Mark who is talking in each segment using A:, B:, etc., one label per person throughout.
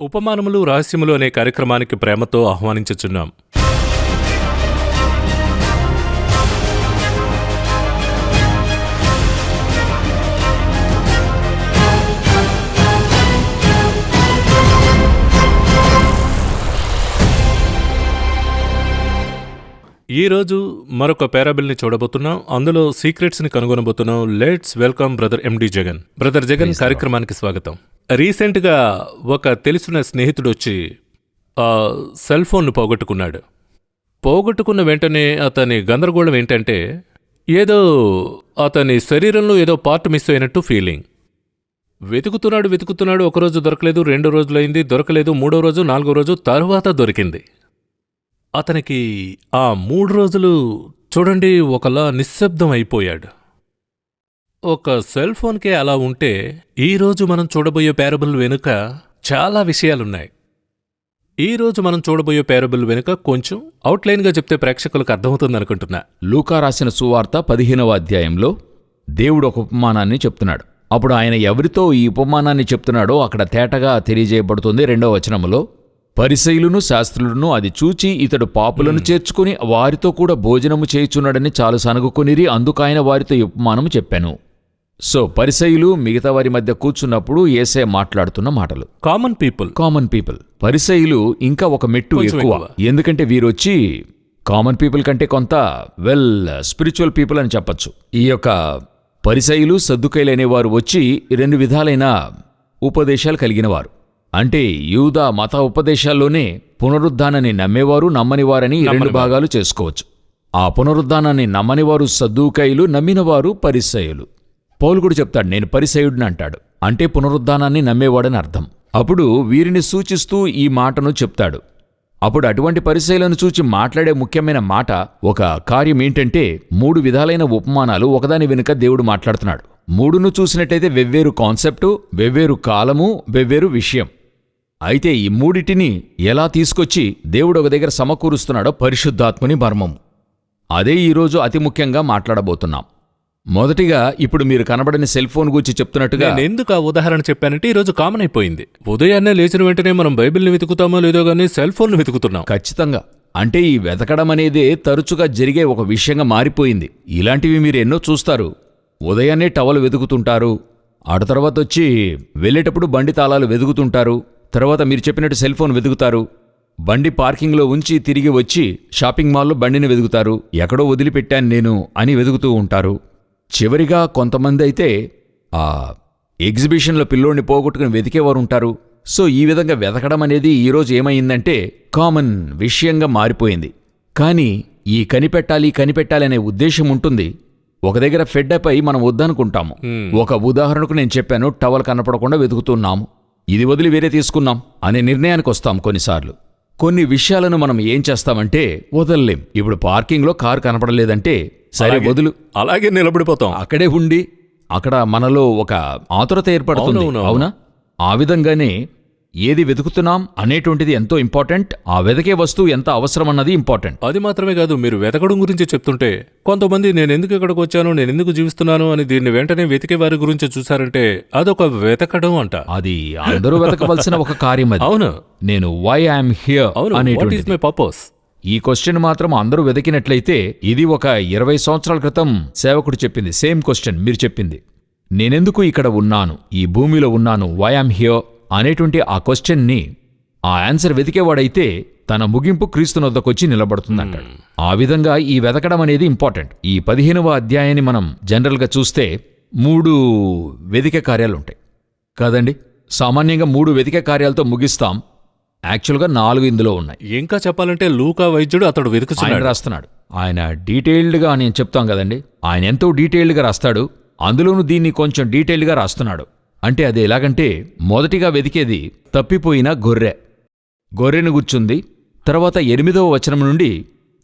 A: ఉపమానములు రహస్యములు అనే కార్యక్రమానికి ప్రేమతో ఆహ్వానించుచున్నాం. ఈరోజు మరొక పారాబిల్ని చూడబోతున్నాం. అందులో సీక్రెట్స్ని కనుగొనబోతున్నాం. Let's welcome brother MD Jagan. Brother Jagan, కార్యక్రమానికి స్వాగతం. రీసెంట్గా ఒక తెలిసిన స్నేహితుడు వచ్చి సెల్ ఫోన్ను పోగొట్టుకున్నాడు. పోగొట్టుకున్న వెంటనే అతని గందరగోళం ఏంటంటే, ఏదో అతని శరీరంలో ఏదో పార్ట్ మిస్ అయినట్టు ఫీలింగ్. వెతుకుతున్నాడు. ఒకరోజు దొరకలేదు, 2 రోజులైంది, దొరకలేదు, 3వ రోజు, 4వ రోజు, తరువాత దొరికింది. అతనికి ఆ 3 రోజులు చూడండి ఒకలా నిశ్శబ్దం అయిపోయాడు. ఒక సెల్ ఫోన్కే అలా ఉంటే, ఈరోజు మనం చూడబోయే పారబుల్ వెనుక చాలా విషయాలున్నాయి. ఈరోజు మనం చూడబోయే పారబుల్ వెనుక కొంచెం అవుట్లైన్గా చెప్తే ప్రేక్షకులకు అర్థమవుతుందనుకుంటున్నా.
B: లూకా రాసిన సువార్త 15వ అధ్యాయంలో దేవుడు ఒక ఉపమానాన్ని చెప్తున్నాడు. అప్పుడు ఆయన ఎవరితో ఈ ఉపమానాన్ని చెప్తున్నాడో అక్కడ తేటగా తెలియజేయబడుతుంది. 2వ వచనములో, పరిసయ్యులను శాస్త్రులను అది చూచి ఇతడు పాపులను చేర్చుకుని వారితో కూడా భోజనము చేయుచున్నాడని చాలు సనుగుకొనిరి, అందుకాయన వారితో ఈ ఉపమానము చెప్పాను. సో పరిసయ్యులు మిగతా వారి మధ్య కూర్చున్నప్పుడు యేసయ్య మాట్లాడుతున్న మాటలు. Common people. పరిసయ్యులు ఇంకా ఒక మెట్టు ఎక్కువ. ఎందుకంటే వీరొచ్చి కామన్ పీపుల్ కంటే కొంత స్పిరిచువల్ పీపుల్ అని చెప్పచ్చు. ఈ యొక్క పరిసయ్యులు సద్దుకైలు అనేవారు వచ్చి 2 విధాలైన ఉపదేశాలు కలిగిన వారు. అంటే యూదా మత ఉపదేశాల్లోనే పునరుద్ధానాన్ని నమ్మేవారు, నమ్మనివారని 2 భాగాలు చేసుకోవచ్చు. ఆ పునరుద్ధానాన్ని నమ్మనివారు సద్దూకైలు, నమ్మినవారు పరిసయ్యులు. పౌలు కూడా చెప్తాడు, నేను పరిసయ్యుడిని అంటాడు. అంటే పునరుద్ధానాన్ని నమ్మేవాడని అర్థం. అప్పుడు వీరిని సూచిస్తూ ఈ మాటను చెప్తాడు. అప్పుడు అటువంటి పరిసయ్యులను చూచి మాట్లాడే ముఖ్యమైన మాట, ఒక కార్యం ఏంటంటే 3 విధాలైన ఉపమానాలు ఒకదాని వెనుక దేవుడు మాట్లాడుతున్నాడు. 3ను చూసినట్టయితే వెవ్వేరు కాన్సెప్టు, వెవ్వేరు కాలము, వెవ్వేరు విషయం. అయితే ఈ 3టిని ఎలా తీసుకొచ్చి దేవుడు ఒక దగ్గర సమకూరుస్తున్నాడో పరిశుద్ధాత్మని మర్మము. అదే ఈరోజు అతి ముఖ్యంగా మాట్లాడబోతున్నాం. మొదటిగా ఇప్పుడు మీరు కనబడని సెల్ ఫోన్ గురించి చెప్తున్నట్టుగా
A: నేను ఎందుకు ఆ ఉదాహరణ చెప్పానంటే, ఈరోజు కామన్ అయిపోయింది. ఉదయాన్నే లేచిన వెంటనే మనం బైబిల్ని వెతుకుతామో లేదో గానీ సెల్ ఫోన్ను వెతుకుతున్నాం.
B: ఖచ్చితంగా. అంటే ఈ వెతకడం అనేదే తరచుగా జరిగే ఒక విషయంగా మారిపోయింది. ఇలాంటివి మీరు ఎన్నో చూస్తారు. ఉదయాన్నే టవల్ వెతుకుతుంటారు, ఆడ తర్వాత వచ్చి వెళ్ళేటప్పుడు బండి తాళాలు వెతుకుతుంటారు, తర్వాత మీరు చెప్పినట్టు సెల్ ఫోన్ వెతుకుతారు, బండి పార్కింగ్లో ఉంచి తిరిగి వచ్చి షాపింగ్ మాల్లో బండిని వెతుకుతారు, ఎక్కడో వదిలిపెట్టాను నేను అని వెతుకుతూ ఉంటారు. చివరిగా కొంతమంది అయితే ఆ ఎగ్జిబిషన్లో పిల్లోడిని పోగొట్టుకుని వెతికేవారు ఉంటారు. సో ఈ విధంగా వెతకడం అనేది ఈరోజు ఏమైందంటే కామన్ విషయంగా మారిపోయింది. కానీ ఈ కనిపెట్టాలి అనే ఉద్దేశం ఉంటుంది. ఒక దగ్గర ఫెడ్డప్ అయి మనం వద్దనుకుంటాము. ఒక ఉదాహరణకు నేను చెప్పాను, టవల్ కనపడకుండా వెతుకుతున్నాము, ఇది వదిలి వేరే తీసుకున్నాం అనే నిర్ణయానికి వస్తాం. కొన్నిసార్లు కొన్ని విషయాలను మనం ఏం చేస్తామంటే వదలలేం. ఇప్పుడు పార్కింగ్లో కారు కనపడలేదంటే సరే వదులు,
A: అలాగే నిలబడిపోతాం.
B: అక్కడే ఉండి అక్కడ మనలో ఒక ఆతురత ఏర్పడుతుంది. అవునా? ఆ విధంగానే ఏది వెతుకుతున్నాం అనేటువంటిది ఎంతో ఇంపార్టెంట్. ఆ వెతకే వస్తువు ఎంత అవసరం అన్నది ఇంపార్టెంట్.
A: అది మాత్రమే కాదు, మీరు వెతకడం గురించి చెప్తుంటే కొంతమంది నేను ఎందుకు ఇక్కడికి వచ్చాను, నేను ఎందుకు జీవిస్తున్నాను అని దీన్ని వెంటనే వెతికే వారి గురించి చూసారంటే అదొక వెతకడం అంట.
B: అది అందరూ వెతకవలసిన ఒక కార్యం అది.
A: అవును.
B: నేను వై ఐఎమ్ హియర్ అనేటువంటి
A: మై పర్పస్.
B: ఈ క్వశ్చన్ మాత్రం అందరూ వెతికినట్లయితే ఇది ఒక 20 సంవత్సరాల క్రితం సేవకుడు చెప్పింది సేమ్ క్వశ్చన్ మీరు చెప్పింది. నేనెందుకు ఇక్కడ ఉన్నాను, ఈ భూమిలో ఉన్నాను, వై ఐఎమ్ హియర్ అనేటువంటి ఆ క్వశ్చన్ని ఆ ఆన్సర్ వెతికేవాడైతే తన ముగింపు క్రీస్తునొద్దకొచ్చి నిలబడుతుందంటాడు. ఆ విధంగా ఈ వెతకడం అనేది ఇంపార్టెంట్. ఈ 15వ అధ్యాయాన్ని మనం జనరల్గా చూస్తే 3 వెతికే కార్యాలుంటాయి కాదండి. సామాన్యంగా 3 వెతికే కార్యాలతో ముగిస్తాం. యాక్చువల్గా 4 ఇందులో ఉన్నాయి.
A: ఇంకా చెప్పాలంటే లూకా వైద్యుడు అతడు వెతుకుతున్నాడు,
B: రాస్తున్నాడు. ఆయన డీటెయిల్డ్గా నేను చెప్తాం కదండి, ఆయన ఎంతో డీటెయిల్డ్గా రాస్తాడు. అందులోనూ దీన్ని కొంచెం డీటెయిల్డ్గా రాస్తున్నాడు. అంటే అది ఎలాగంటే, మొదటిగా వెతికేది తప్పిపోయిన గొర్రెను గుర్చుంది. తర్వాత 8వ వచనం నుండి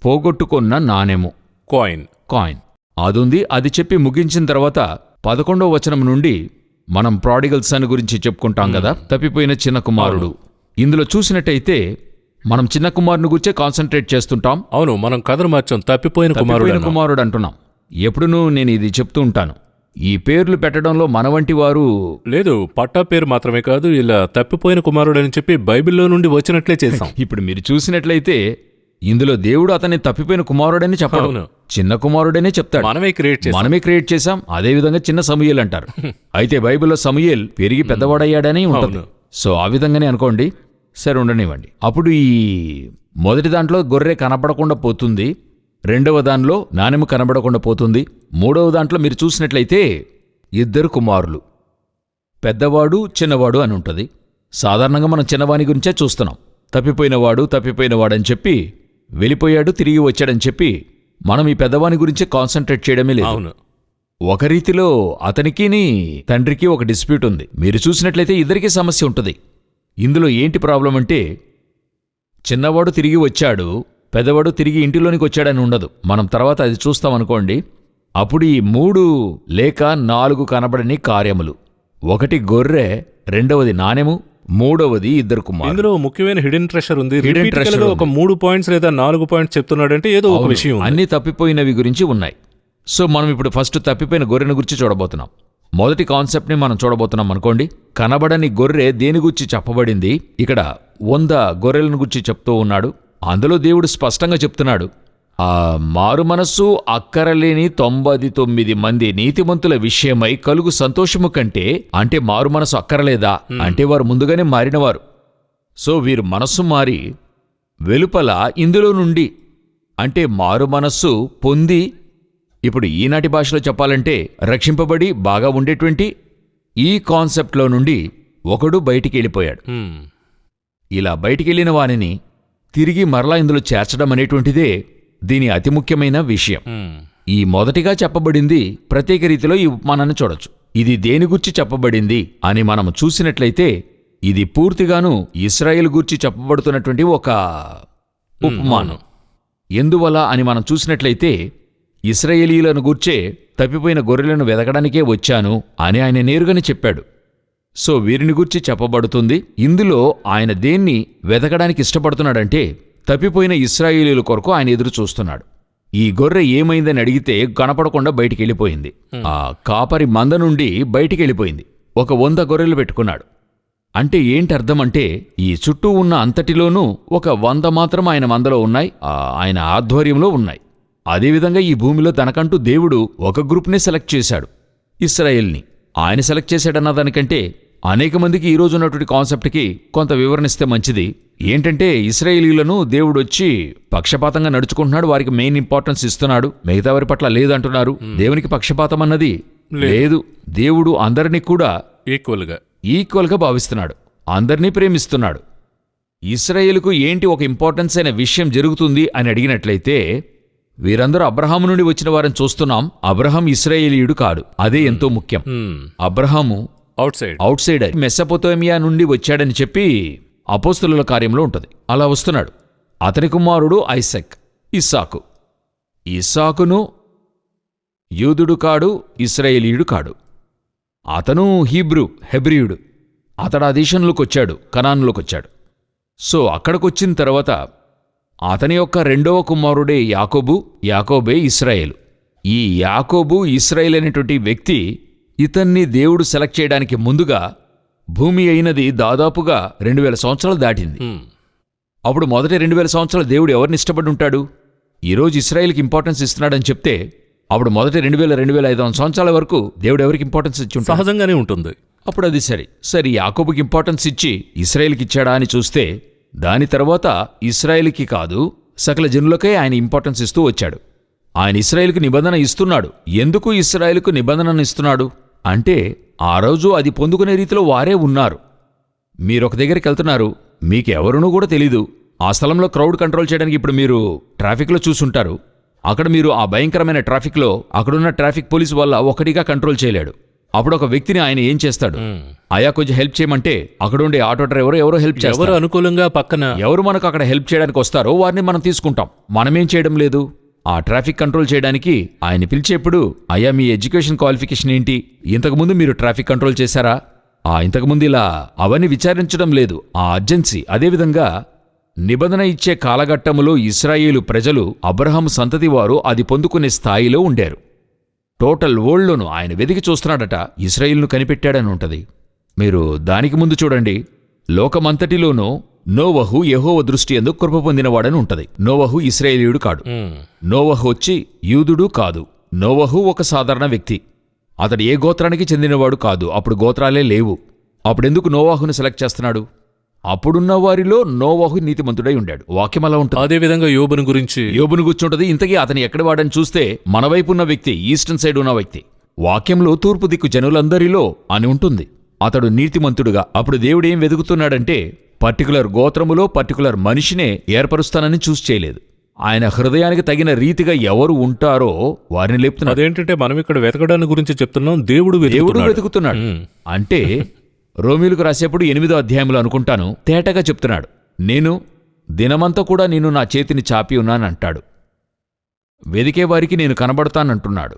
B: పోగొట్టుకున్న నాణెము, కాయిన్ అదుంది. అది చెప్పి ముగించిన తర్వాత 11వ వచనం నుండి మనం ప్రాడిగల్ సన్ గురించి చెప్పుకుంటాం కదా, తప్పిపోయిన చిన్న కుమారుడు. ఇందులో చూసినట్టయితే మనం చిన్న కుమారుని గురించే కాన్సన్ట్రేట్ చేస్తుంటాం.
A: అవును, మనం కథను మార్చాం, తప్పిపోయిన కుమారుడు
B: అంటున్నాం. ఎప్పుడునూ నేను ఇది చెప్తూ ఉంటాను, ఈ పేర్లు పెట్టడంలో మన వంటి వారు
A: లేదు, పట్టా పేరు మాత్రమే కాదు, ఇలా తప్పిపోయిన కుమారుడని చెప్పి బైబిల్లో నుండి వచ్చినట్లే చేశాం.
B: ఇప్పుడు మీరు చూసినట్లయితే ఇందులో దేవుడు అతన్ని తప్పిపోయిన కుమారుడని చెప్పడు,
A: అవును.
B: చిన్న కుమారుడనే చెప్తాడు. మనమే క్రియేట్ చేశాం. అదే విధంగా చిన్న సమూయేల్ అంటారు. అయితే బైబిల్లో సమూయేల్ పెరిగి పెద్దవాడయ్యాడని ఉంటుంది.
A: అవును.
B: సో ఆ విధంగానే అనుకోండి. సరే, ఉండనివ్వండి. అప్పుడు ఈ మొదటి దాంట్లో గొర్రె కనపడకుండా పోతుంది, రెండవ దానిలో నాణెము కనబడకుండా పోతుంది, మూడవ దాంట్లో మీరు చూసినట్లయితే 2 కుమారులు, పెద్దవాడు చిన్నవాడు అని ఉంటుంది. సాధారణంగా మనం చిన్నవాని గురించే చూస్తున్నాం. తప్పిపోయినవాడని చెప్పి వెళ్ళిపోయాడు, తిరిగి వచ్చాడని చెప్పి మనం ఈ పెద్దవాని గురించే కాన్సన్ట్రేట్ చేయడమే లేదు.
A: అవును.
B: ఒక రీతిలో అతనికిని తండ్రికి ఒక డిస్ప్యూట్ ఉంది. మీరు చూసినట్లయితే ఇద్దరికీ సమస్య ఉంటుంది. ఇందులో ఏంటి ప్రాబ్లం అంటే, చిన్నవాడు తిరిగి వచ్చాడు, పెద్దవాడు తిరిగి ఇంటిలోనికి వచ్చాడని ఉండదు. మనం తర్వాత అది చూస్తామనుకోండి. అప్పుడు ఈ 3 లేక 4 కనబడని కార్యములు, ఒకటి గొర్రె, రెండవది నాణెము, మూడవది 2 కుమారులు.
A: ఇందులో ముఖ్యమైన హిడెన్ ట్రెషర్ ఉంది.
B: Hidden treasure
A: రిపీటెడ్గా ఒక 3 పాయింట్స్ లేదా 4 పాయింట్స్ చెప్తున్నాడంటే ఏదో ఒక విషయం ఉంది.
B: అన్ని తప్పిపోయినవి గురించి ఉన్నాయి. సో మనం ఇప్పుడు ఫస్ట్ తప్పిపోయిన గొర్రెను గురించి చూడబోతున్నాం. మొదటి కాన్సెప్ట్ని మనం చూడబోతున్నాం అనుకోండి. కనబడని గొర్రె దేని గురించి చెప్పబడింది? ఇక్కడ 100 గొర్రెలను గురించి చెప్తూ ఉన్నాడు. అందులో దేవుడు స్పష్టంగా చెప్తున్నాడు, ఆ మారు మనస్సు అక్కరలేని 99 మంది నీతిమంతుల విషయమై కలుగు సంతోషము కంటే, అంటే మారు మనసు అక్కరలేదా అంటే వారు ముందుగానే మారినవారు. సో వీరు మనస్సు మారి వెలుపల ఇందులో నుండి, అంటే మారు మనస్సు పొంది, ఇప్పుడు ఈనాటి భాషలో చెప్పాలంటే రక్షింపబడి బాగా ఉండేటువంటి ఈ కాన్సెప్ట్లో నుండి ఒకడు బయటికి వెళ్ళిపోయాడు. ఇలా బయటికెళ్ళిన వానిని తిరిగి మరలా ఇందులో చేర్చడం అనేటువంటిదే దీని అతి ముఖ్యమైన విషయం. ఈ మొదటిగా చెప్పబడింది ప్రత్యేక రీతిలో ఈ ఉపమానాన్ని చూడొచ్చు. ఇది దేని గూర్చి చెప్పబడింది అని మనం చూసినట్లయితే ఇది పూర్తిగాను ఇశ్రాయేలు గూర్చి చెప్పబడుతున్నటువంటి ఒక ఉపమానం. ఎందువల్ల అని మనం చూసినట్లయితే ఇశ్రాయేలీయులను గూర్చే తప్పిపోయిన గొర్రెలను వెదకడానికే వచ్చాను అని ఆయన నేరుగానే చెప్పాడు. సో వీరిని గూర్చి చెప్పబడుతుంది. ఇందులో ఆయన దేన్ని వెదకడానికి ఇష్టపడుతున్నాడంటే తప్పిపోయిన ఇశ్రాయేలీయుల కొరకు ఆయన ఎదురు చూస్తున్నాడు. ఈ గొర్రె ఏమైందని అడిగితే కనపడకుండా బయటికెళ్ళిపోయింది. ఆ కాపరి మంద నుండి బయటికెళ్ళిపోయింది. ఒక 100 గొర్రెలు పెట్టుకున్నాడు. అంటే ఏంటి అర్థం అంటే, ఈ చుట్టూ ఉన్న అంతటిలోనూ ఒక 100 మాత్రం ఆయన మందలో ఉన్నాయి, ఆయన ఆధ్వర్యంలో ఉన్నాయి. అదేవిధంగా ఈ భూమిలో తనకంటూ దేవుడు ఒక గ్రూప్నే సెలెక్ట్ చేశాడు, ఇశ్రాయేల్ని. ఆయన సెలెక్ట్ చేశాడన్న దానికంటే అనేక మందికి ఈ రోజు ఉన్నటువంటి కాన్సెప్ట్కి కొంత వివరణిస్తే మంచిది. ఏంటంటే ఇశ్రాయేలీయులను దేవుడు వచ్చి పక్షపాతంగా నడుచుకుంటున్నాడు, వారికి మెయిన్ ఇంపార్టెన్స్ ఇస్తున్నాడు, మిగతా వారి పట్ల లేదంటున్నారు. దేవునికి పక్షపాతం అన్నది లేదు. దేవుడు అందరినీ కూడా ఈక్వల్గా భావిస్తున్నాడు, అందరినీ ప్రేమిస్తున్నాడు. ఇశ్రాయేలుకు ఏంటి ఒక ఇంపార్టెన్స్ అయిన విషయం జరుగుతుంది అని అడిగినట్లయితే, వీరందరూ అబ్రహాము నుండి వచ్చిన వారిని చూస్తున్నాం. అబ్రహాం ఇశ్రాయేలీయుడు కాడు, అదే ఎంతో ముఖ్యం. అబ్రహాము అవుట్ సైడ్ మెసొపొతేమియా నుండి వచ్చాడని చెప్పి అపోస్తలుల కార్యంలో ఉంటుంది. అలా వస్తున్నాడు. అతని కుమారుడు ఐసక్, ఇస్సాకు. ఇస్సాకును యూదుడు కాడు, ఇశ్రాయేలీయుడు కాడు. అతను హెబ్రీయుడు. అతడు ఆ దేశంలోకి వచ్చాడు, కనానులోకి వచ్చాడు. సో అక్కడికొచ్చిన తర్వాత అతని యొక్క 2వ కుమారుడే యాకోబే ఇశ్రాయేలు. ఈ యాకోబు ఇశ్రాయేల్ అనేటువంటి వ్యక్తి, ఇతన్ని దేవుడు సెలెక్ట్ చేయడానికి ముందుగా భూమి అయినది దాదాపుగా 2000 సంవత్సరాలు దాటింది. అప్పుడు మొదటి 2000 సంవత్సరాలు దేవుడు ఎవరిని ఇష్టపడి ఉంటాడు? ఈరోజు ఇశ్రాయేల్కి ఇంపార్టెన్స్ ఇస్తున్నాడని చెప్తే అప్పుడు మొదటి 2500 సంవత్సరాల వరకు దేవుడు ఎవరికి ఇంపార్టెన్స్ ఇచ్చి ఉంటాడు?
A: సహజంగానే ఉంటుంది.
B: అప్పుడు అది సరే యాకోబుకి ఇంపార్టెన్స్ ఇచ్చి ఇశ్రాయేల్కి ఇచ్చాడా అని చూస్తే, దాని తర్వాత ఇశ్రాయేలుకి కాదు సకల జనులకే ఆయన ఇంపార్టెన్స్ ఇస్తూ వచ్చాడు. ఆయన ఇశ్రాయేలుకు నిబంధన ఇస్తున్నాడు. ఎందుకు ఇశ్రాయేలుకు నిబంధనను ఇస్తున్నాడు అంటే, ఆ రోజు అది పొందుకునే రీతిలో వారే ఉన్నారు. మీరొక దగ్గరికి వెళ్తున్నారు, మీకెవరునూ కూడా తెలీదు. ఆ స్థలంలో క్రౌడ్ కంట్రోల్ చేయడానికి ఇప్పుడు మీరు ట్రాఫిక్లో చూసుంటారు. అక్కడ మీరు ఆ భయంకరమైన ట్రాఫిక్లో అక్కడున్న ట్రాఫిక్ పోలీసు వల్ల ఒకటిగా కంట్రోల్ చేయలేడు. అప్పుడు ఒక వ్యక్తిని ఆయన ఏం చేస్తాడు? అయా కొంచెం హెల్ప్ చేయమంటే అక్కడుండే ఆటో డ్రైవర్ ఎవరో హెల్ప్ చేస్తారు.
A: ఎవరు అనుకూలంగా పక్కన
B: ఎవరు మనకు అక్కడ హెల్ప్ చేయడానికి వస్తారో వారిని మనం తీసుకుంటాం. మనమేం చేయడం లేదు. ఆ ట్రాఫిక్ కంట్రోల్ చేయడానికి ఆయన పిలిచేప్పుడు, అయ్యా మీ ఎడ్యుకేషన్ క్వాలిఫికేషన్ ఏంటి, ఇంతకుముందు మీరు ట్రాఫిక్ కంట్రోల్ చేశారా, ఇంతకుముందు ఇలా అవన్నీ విచారించడం లేదు. ఆ అర్జెన్సీ. అదేవిధంగా నిబంధన ఇచ్చే కాలఘట్టములో ఇశ్రాయేలు ప్రజలు, అబ్రహాము సంతతి వారు అది పొందుకునే స్థాయిలో ఉండారు. టోటల్ వరల్డ్లోనూ ఆయన వెదికి చూస్తున్నాడట, ఇశ్రాయేలును కనిపెట్టాడని ఉంటది. మీరు దానికి ముందు చూడండి, లోకమంతటిలోనూ నోవహు యెహోవా దృష్టి యందు కృప పొందినవాడని ఉంటది. నోవహు ఇశ్రాయేలీయుడు కాడు. నోవహు వచ్చి యూదుడు కాదు. నోవహు ఒక సాధారణ వ్యక్తి. అతడు ఏ గోత్రానికి చెందినవాడు కాదు. అప్పుడు గోత్రాలే లేవు. అప్పుడెందుకు నోవాహును సెలెక్ట్ చేస్తున్నాడు? అప్పుడున్న వారిలో నోవహు నీతిమంతుడై ఉండాడు. వాక్యం అలా ఉంటుంది.
A: అదేవిధంగా యోబును గురించి
B: యోబును కూర్చుంటది. ఇంతకీ అతని ఎక్కడి వాడని చూస్తే మన వైపు ఉన్న వ్యక్తి, ఈస్టర్న్ సైడ్ ఉన్న వ్యక్తి. వాక్యంలో తూర్పు దిక్కు జనులందరిలో అని ఉంటుంది. అతడు నీతిమంతుడుగా. అప్పుడు దేవుడేం వెతుకుతున్నాడంటే పర్టికులర్ గోత్రములో పర్టికులర్ మనిషినే ఏర్పరుస్తానని చూసి చేయలేదు. ఆయన హృదయానికి తగిన రీతిగా ఎవరు ఉంటారో వారిని లేపుతున్నాడు.
A: అదేంటంటే మనం ఇక్కడ వెతకడాన్ని గురించి చెప్తున్నాం, దేవుడు
B: వెతుకుతున్నాడు. అంటే రోమీలకు రాసేప్పుడు 8వ అధ్యాయంలో అనుకుంటాను తేటగా చెప్తున్నాడు, నేను దినమంతా కూడా నేను నా చేతిని చాపి ఉన్నానంటాడు. వెదికే వారికి నేను కనబడతానంటున్నాడు.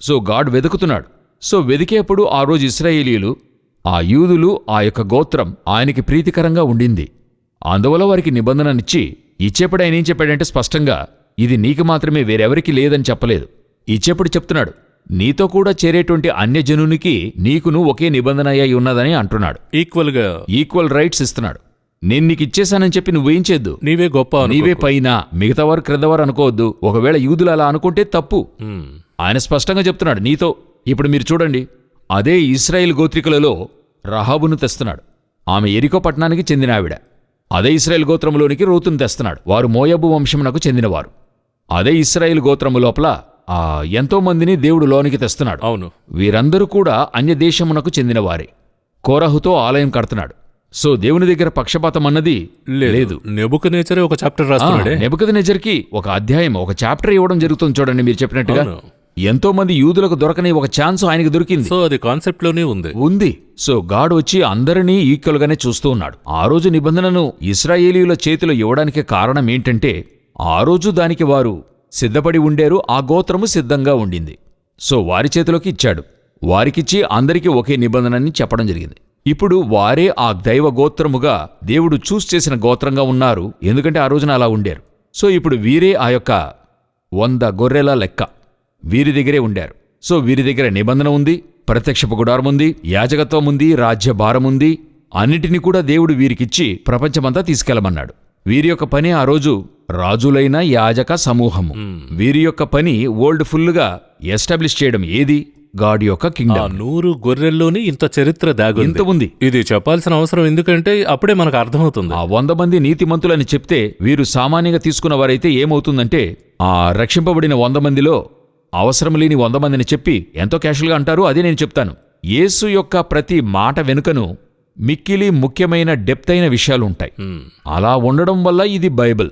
B: సో గాడ్ వెతుకుతున్నాడు. సో వెదికేప్పుడు ఆ రోజు ఇశ్రాయేలీయులు, ఆ యూదులు, ఆ యొక్క గోత్రం ఆయనకి ప్రీతికరంగా ఉండింది. అందువల్ల వారికి నిబంధననిచ్చి ఇచ్చేప్పుడు ఆయన ఏం చెప్పాడంటే స్పష్టంగా, ఇది నీకు మాత్రమే, వేరెవరికి లేదని చెప్పలేదు. ఇచ్చేప్పుడు చెప్తున్నాడు, నీతో కూడా చేరేటువంటి అన్యజనునికి నీకును ఒకే నిబంధన అయి ఉన్నదని అంటున్నాడు. ఈక్వల్ రైట్స్ ఇస్తున్నాడు. నేను నీకు ఇచ్చేశానని చెప్పి నువ్వేం చేద్దు,
A: నీవే గొప్ప,
B: నీవే పైన, మిగతా వారు క్రిందవారు అనుకోవద్దు. ఒకవేళ యూదులు అలా అనుకుంటే తప్పు. ఆయన స్పష్టంగా చెప్తున్నాడు నీతో. ఇప్పుడు మీరు చూడండి, అదే ఇశ్రాయేల్ గోత్రికులలో రహాబును తెస్తున్నాడు. ఆమె యెరికో పట్టణానికి చెందిన ఆవిడ. అదే ఇశ్రాయేల్ గోత్రములోనికి రూతును తెస్తున్నాడు. వారు మోయాబు వంశమునకు చెందినవారు. అదే ఇశ్రాయేల్ గోత్రము లోపల ఎంతో మందిని దేవుడు లోనికి తెస్తున్నాడు.
A: అవును,
B: వీరందరూ కూడా అన్యదేశమునకు చెందినవారే. కోరహుతో ఆలయం కడుతున్నాడు. సో దేవుని దగ్గర పక్షపాతం అన్నది లేదు.
A: నెబుకద్నెజరే ఒక చాప్టర్ రాస్తున్నాడే.
B: నెబుకద్నెజర్కి ఒక అధ్యాయం, ఒక చాప్టర్ ఇవ్వడం జరుగుతుంది. చూడండి మీరు చెప్పినట్టుగా ఎంతో మంది యూదులకు దొరకని ఒక ఛాన్స్ ఆయనకి దొరికింది.
A: సో అది కాన్సెప్ట్ లోనే ఉంది.
B: సో గాడ్ వచ్చి అందరినీ ఈక్వల్ గానే చూస్తూ ఉన్నాడు. ఆ రోజు నిబంధనను ఇశ్రాయేలీయుల చేతిలో ఇవ్వడానికి కారణం ఏంటంటే ఆ రోజు దానికి వారు సిద్ధపడి ఉండారు. ఆ గోత్రము సిద్ధంగా ఉండింది. సో వారి చేతిలోకి ఇచ్చాడు. వారికిచ్చి అందరికీ ఒకే నిబంధనని చెప్పడం జరిగింది. ఇప్పుడు వారే ఆ దైవ గోత్రముగా దేవుడు చూస్ చేసిన గోత్రంగా ఉన్నారు. ఎందుకంటే ఆ రోజున అలా ఉండారు. సో ఇప్పుడు వీరే ఆ యొక్క 100 గొర్రెల లెక్క వీరి దగ్గరే ఉండారు. సో వీరి దగ్గర నిబంధన ఉంది, ప్రత్యక్షపు గుడారం ఉంది, యాజకత్వం ఉంది, రాజ్యభారముంది. అన్నిటినీ కూడా దేవుడు వీరికిచ్చి ప్రపంచమంతా తీసుకెళ్లమన్నాడు. వీరి యొక్క పని ఆ రోజు రాజులైన యాజక సమూహము. వీరి యొక్క పని వరల్డ్ ఫుల్గా ఎస్టాబ్లిష్ చేయడం. ఏది? గాడ్ యొక్క కింగ్డమ్.
A: 100 గొర్రెల్లోని ఇంత చరిత్ర దాగుంది.
B: ఉంది.
A: ఇది చెప్పాల్సిన అవసరం ఎందుకంటే అప్పుడే మనకు అర్థమవుతుంది.
B: ఆ 100 మంది నీతిమంతులని చెప్తే వీరు సామాన్యంగా తీసుకున్న వారైతే ఏమవుతుందంటే ఆ రక్షింపబడిన 100 మందిలో అవసరం లేని 100 మందిని చెప్పి ఎంతో క్యాషువల్గా అంటారు. అదే నేను చెప్తాను. యేసు యొక్క ప్రతి మాట వెనుకను మిక్కిలి ముఖ్యమైన డెప్త్ అయిన విషయాలు ఉంటాయి. అలా ఉండడం వల్ల ఇది బైబిల్,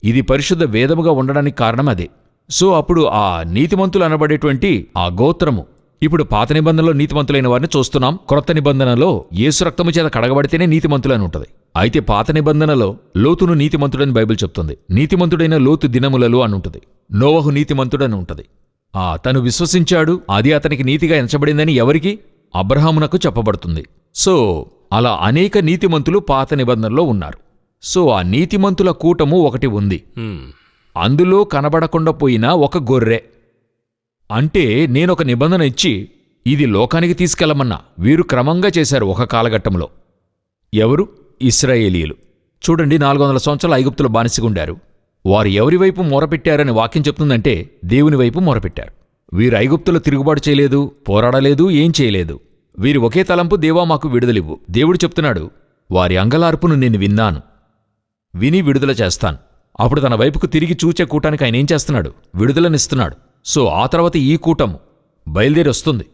B: ఇది పరిశుద్ధ వేదముగా ఉండడానికి కారణం అదే. సో అప్పుడు ఆ నీతిమంతులు అనబడేటువంటి ఆ గోత్రము, ఇప్పుడు పాత నిబంధనలో నీతిమంతులైన వారిని చూస్తున్నాం. క్రొత్త నిబంధనలో యేసు రక్తము చేత కడగబడితేనే నీతిమంతులని ఉంటుంది. అయితే పాత నిబంధనలో లోతును నీతిమంతుడని బైబిల్ చెప్తుంది. నీతిమంతుడైన లోతు దినములలో అని ఉంటుంది. నోవహు నీతిమంతుడని ఉంటుంది. తను విశ్వసించాడు, అది అతనికి నీతిగా ఎంచబడిందని ఎవరికి? అబ్రహామునకు చెప్పబడుతుంది. సో అలా అనేక నీతిమంతులు పాత నిబంధనలో ఉన్నారు. సో ఆ నీతిమంతుల కూటము ఒకటి ఉంది. అందులో కనబడకుండా పోయిన ఒక గొర్రె. అంటే నేనొక నిబంధన ఇచ్చి ఇది లోకానికి తీసుకెళ్లమన్నా వీరు క్రమంగా చేశారు ఒక కాలఘట్టంలో. ఎవరు? ఇశ్రాయేలీయులు. చూడండి, 400 సంవత్సరాలు ఐగుప్తులో బానిసగుండారు. వారు ఎవరి వైపు మొరపెట్టారని వాక్యం చెప్తుందంటే దేవుని వైపు మొరపెట్టారు. వీరు ఐగుప్తులో తిరుగుబాటు చేయలేదు, పోరాడలేదు, ఏం చేయలేదు. వీరి ఒకే తలంపు, దేవా మాకు విడుదలివ్వు. దేవుడు చెప్తున్నాడు, వారి అంగలార్పును నేను విన్నాను, విని విడుదల చేస్తాను. అప్పుడు తన వైపుకు తిరిగి చూచే కూటానికి ఆయన ఏం చేస్తున్నాడు? విడుదలనిస్తున్నాడు. సో ఆ తర్వాత ఈ కూటము బయలుదేరి వస్తుంది.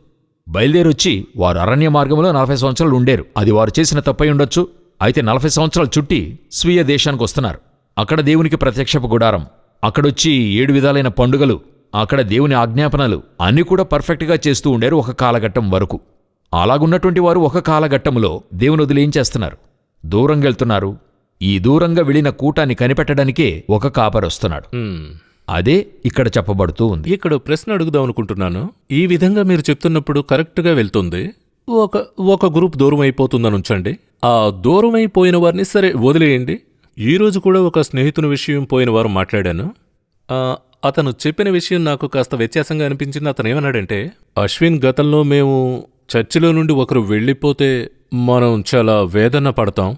B: బయలుదేరొచ్చి వారు అరణ్య మార్గంలో 40 సంవత్సరాలు ఉండేరు. అది వారు చేసిన తప్పై ఉండొచ్చు. అయితే 40 సంవత్సరాలు చుట్టి స్వీయ దేశానికి వస్తున్నారు. అక్కడ దేవునికి ప్రత్యక్షపు గుడారం, అక్కడొచ్చి 7 విధాలైన పండుగలు, అక్కడ దేవుని ఆజ్ఞాపనలు అన్నీ కూడా పర్ఫెక్ట్గా చేస్తూ ఉండారు ఒక కాలఘట్టం వరకు. అలాగున్నటువంటి వారు ఒక కాలఘట్టములో దేవుని వదిలి ఏం చేస్తున్నారు? దూరంగా వెళ్తున్నారు. ఈ దూరంగా వెళ్ళిన కూటాన్ని కనిపెట్టడానికే ఒక కాపరొస్తున్నాడు. అదే ఇక్కడ చెప్పబడుతూ ఉంది.
A: ఇక్కడ ప్రశ్న అడుగుదాం అనుకుంటున్నాను. ఈ విధంగా మీరు చెప్తున్నప్పుడు కరెక్ట్గా వెళ్తుంది. ఒక గ్రూప్ దూరం అయిపోతుందని ఉంచండి. ఆ దూరం అయిపోయిన వారిని సరే వదిలేయండి. ఈరోజు కూడా ఒక స్నేహితుని విషయం పోయిన వారు మాట్లాడాను. అతను చెప్పిన విషయం నాకు కాస్త వ్యత్యాసంగా అనిపించింది. అతను ఏమన్నాడంటే, అశ్విన్, గతంలో మేము చర్చిలో నుండి ఒకరు వెళ్ళిపోతే మనం చాలా వేదన పడతాం,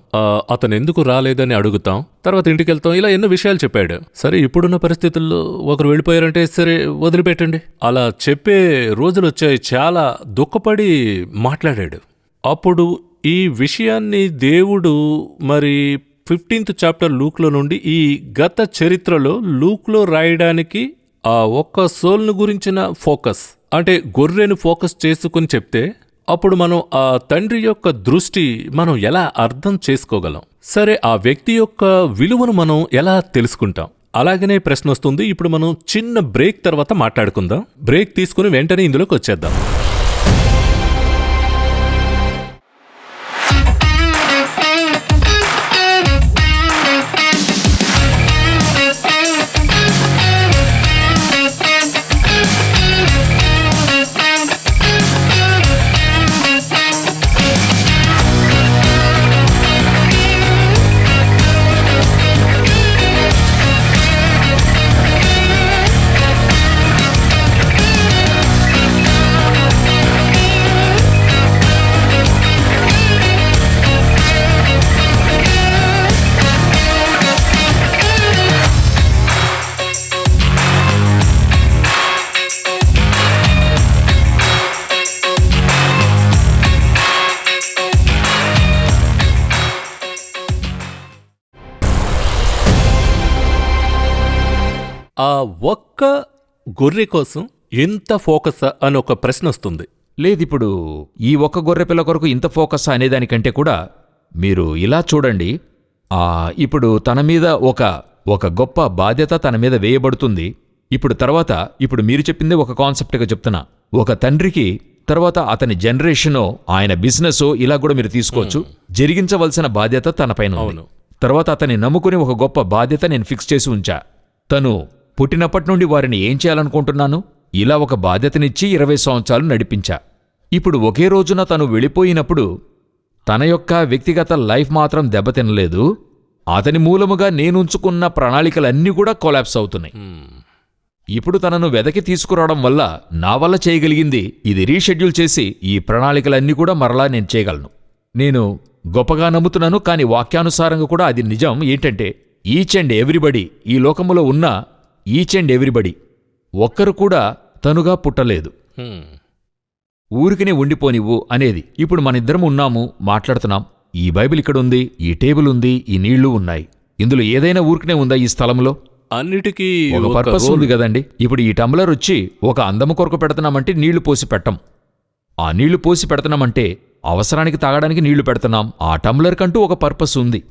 A: అతను ఎందుకు రాలేదని అడుగుతాం, తర్వాత ఇంటికి వెళ్తాం, ఇలా ఎన్నో విషయాలు చెప్పాడు. సరే, ఇప్పుడున్న పరిస్థితుల్లో ఒకరు వెళ్ళిపోయారంటే సరే వదిలిపెట్టండి, అలా చెప్పే రోజులు వచ్చాయి. చాలా దుఃఖపడి మాట్లాడాడు. అప్పుడు ఈ విషయాన్ని దేవుడు మరి 15th చాప్టర్ లూక్లో నుండి ఈ గత చరిత్రలో లూక్లో రాయడానికి ఆ ఒక్క సోల్ను గురించిన ఫోకస్, అంటే గొర్రెను ఫోకస్ చేసుకుని చెప్తే అప్పుడు మనం ఆ తండ్రి యొక్క దృష్టి మనం ఎలా అర్థం చేసుకోగలం? సరే, ఆ వ్యక్తి యొక్క విలువను మనం ఎలా తెలుసుకుంటాం? అలాగనే ప్రశ్న వస్తుంది. ఇప్పుడు మనం చిన్న బ్రేక్ తర్వాత మాట్లాడుకుందాం. బ్రేక్ తీసుకుని వెంటనే ఇందులోకి వచ్చేద్దాం. ఆ ఒక్క గొర్రె కోసం ఎంత ఫోకస్ అని ఒక ప్రశ్న వస్తుంది.
B: లేదిప్పుడు ఈ ఒక్క గొర్రెపిల్ల కొరకు ఇంత ఫోకస్ అనేదానికంటే కూడా మీరు ఇలా చూడండి, ఇప్పుడు తన మీద ఒక గొప్ప బాధ్యత తన మీద వేయబడుతుంది. ఇప్పుడు మీరు చెప్పింది ఒక కాన్సెప్ట్గా చెప్తున్నా. ఒక తండ్రికి తర్వాత అతని జనరేషనో ఆయన బిజినెసో ఇలా కూడా మీరు తీసుకోవచ్చు. జరిగించవలసిన బాధ్యత తన పైన ఉంది. తర్వాత అతన్ని నమ్ముకుని ఒక గొప్ప బాధ్యత నేను ఫిక్స్ చేసి ఉంచా. తను పుట్టినప్పటి నుండి వారిని ఏం చేయాలనుకుంటున్నాను, ఇలా ఒక బాధ్యతనిచ్చి 20 సంవత్సరాలు నడిపించా. ఇప్పుడు ఒకే రోజున తను వెళ్ళిపోయినప్పుడు తన యొక్క వ్యక్తిగత లైఫ్ మాత్రం దెబ్బతినలేదు, అతని మూలముగా నేనుంచుకున్న ప్రణాళికలన్నీ కూడా కొలాప్స్ అవుతున్నాయి. ఇప్పుడు తనను వెదకి తీసుకురావడం వల్ల నా వల్ల చేయగలిగింది ఇది రీషెడ్యూల్ చేసి ఈ ప్రణాళికలన్నీ కూడా మరలా నేను చేయగలను. నేను గొప్పగా నమ్ముతున్నాను, కానీ వాక్యానుసారంగా కూడా అది నిజం. ఏంటంటే ఈచ్ అండ్ ఎవ్రీబడి, ఈ లోకములో ఉన్న ఈచ్ అండ్ ఎవ్రీబడి ఒక్కరు కూడా తనుగా పుట్టలేదు, ఊరికినే ఉండిపోనివ్వు అనేది. ఇప్పుడు మనిద్దరం ఉన్నాము, మాట్లాడుతున్నాం. ఈ బైబిల్ ఇక్కడుంది, ఈ టేబుల్ ఉంది, ఈ నీళ్లు ఉన్నాయి. ఇందులో ఏదైనా ఊరికినే ఉందా? ఈ స్థలంలో
A: అన్నిటికీ
B: ఒక పర్పస్ ఉంది కదండి. ఇప్పుడు ఈ టంబ్లర్ వచ్చి ఒక అందము కొరకు పెడుతున్నామంటే నీళ్లు పోసి పెట్టం. ఆ నీళ్లు పోసి పెడుతున్నామంటే అవసరానికి తాగడానికి నీళ్లు పెడుతున్నాం. ఆ టంబ్లర్ కంటూ ఒక పర్పస్ ఉంది.